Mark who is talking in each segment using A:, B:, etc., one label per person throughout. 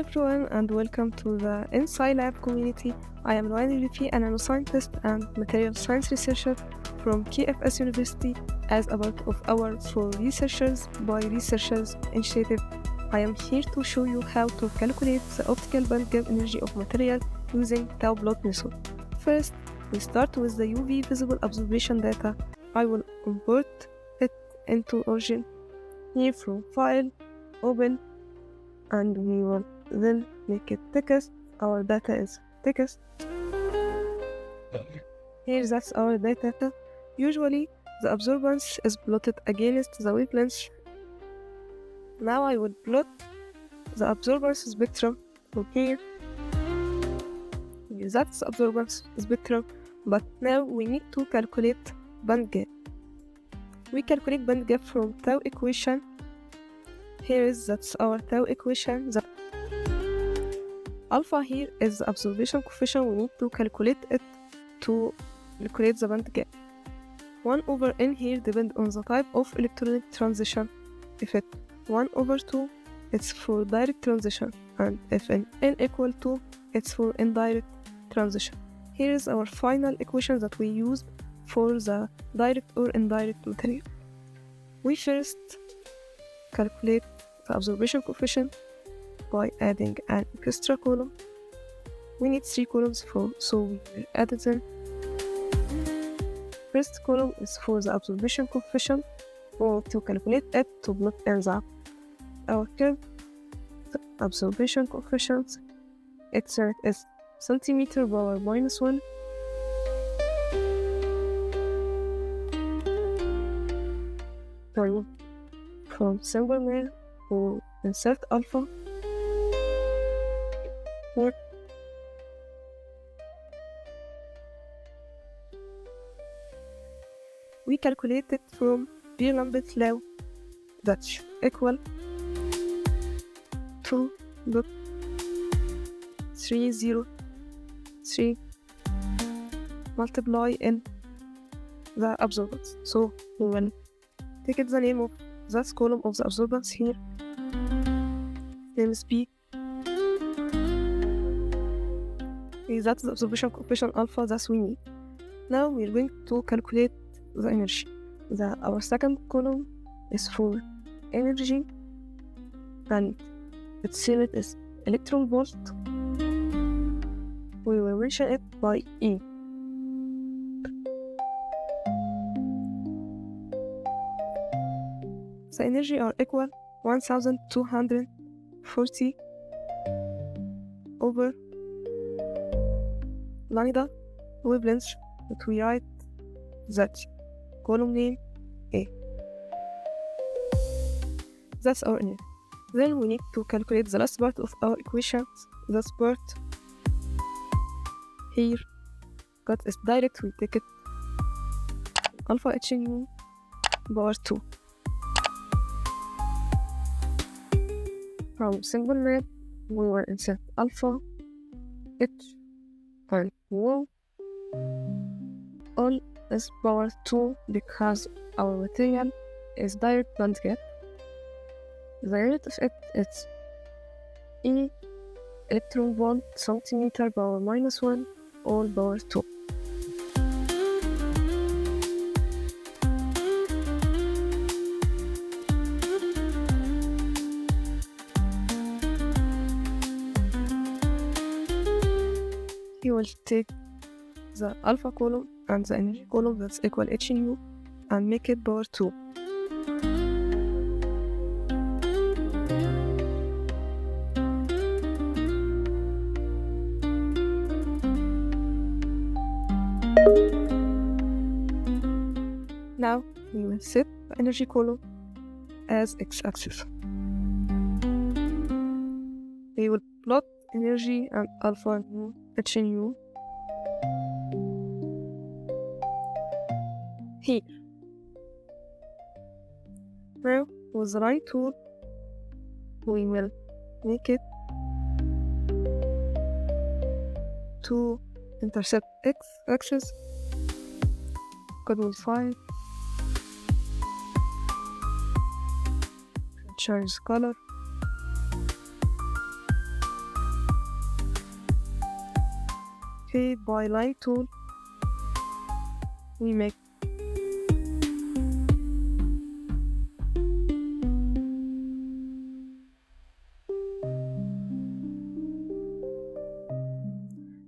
A: everyone and welcome to the InSciLab community. I am Luan Rifi, a nanoscientist and material science researcher from KFS University. As a part of our For Researchers by Researchers initiative, I am here to show you how to calculate the optical bandgap energy of material using Tauc plot method. First, we start with the UV visible absorption data. I will import it into Origin. Here from File, Open, and we will then make it text. Our data is text. Here that's our data. Usually the absorbance is plotted against the wavelength. Now I will plot the absorbance spectrum from here. That's the absorbance spectrum, but now we need to calculate bandgap. We calculate bandgap from Tau equation. That's our Tau equation. The alpha here is the absorption coefficient. We need to calculate it to calculate the bandgap. 1/n here depends on the type of electronic transition. If it's 1/2, it's for direct transition, and if n equal to, it's for indirect transition. Here is our final equation that we used for the direct or indirect material. We first calculate the absorption coefficient by adding an extra column. We need 3 columns so we will add them. First column is for the absorption coefficient. We need to calculate it to plot in our curve. The absorption coefficient, its unit is centimeter power -1. From symbol name, we'll insert alpha. Here. We calculate it from Lambert law, that's equal to 2.303 multiply in the absorbance. So we will take it the name of that column of the absorbance here. Name is B. That's the absorption coefficient alpha that we need. Now we're going to calculate the energy. Our second column is for energy, and its unit is electron volt. We will mention it by E. The energy are equal 1240 over lambda wavelength, that we write that column name A. That's our energy. Then we need to calculate the last part of our equation. That part here, because it's direct, we take it alpha HNU power 2. From symbol name, we will insert alpha H and U. All is power 2 because our material is direct bandgap. The unit of it is E electron volt centimeter power -1 all power 2. You will take the alpha column and the energy column that's equal HNU and make it power 2. Now we will set the energy column as x-axis. We will plot energy and alpha HNU here. Now with the right tool, we will make it to intercept x-axis. Control 5. Change color. Okay, by line tool, we make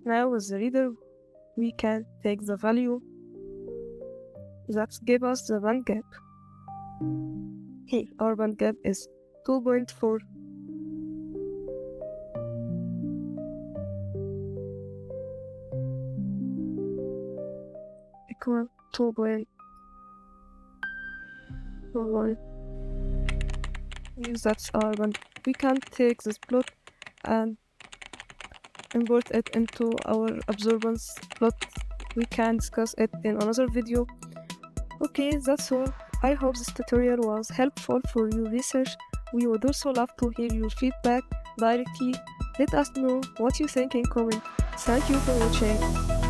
A: now with the reader, we can take the value that gives us the band gap. Here, our band gap is 2.4. Equal 2.41. That's our band. We can take this plot and import it into our absorbance plot. We can discuss it in another video. Okay, that's all. I hope this tutorial was helpful for your research. We would also love to hear your feedback directly. Let us know what you think in comment. Thank you for watching.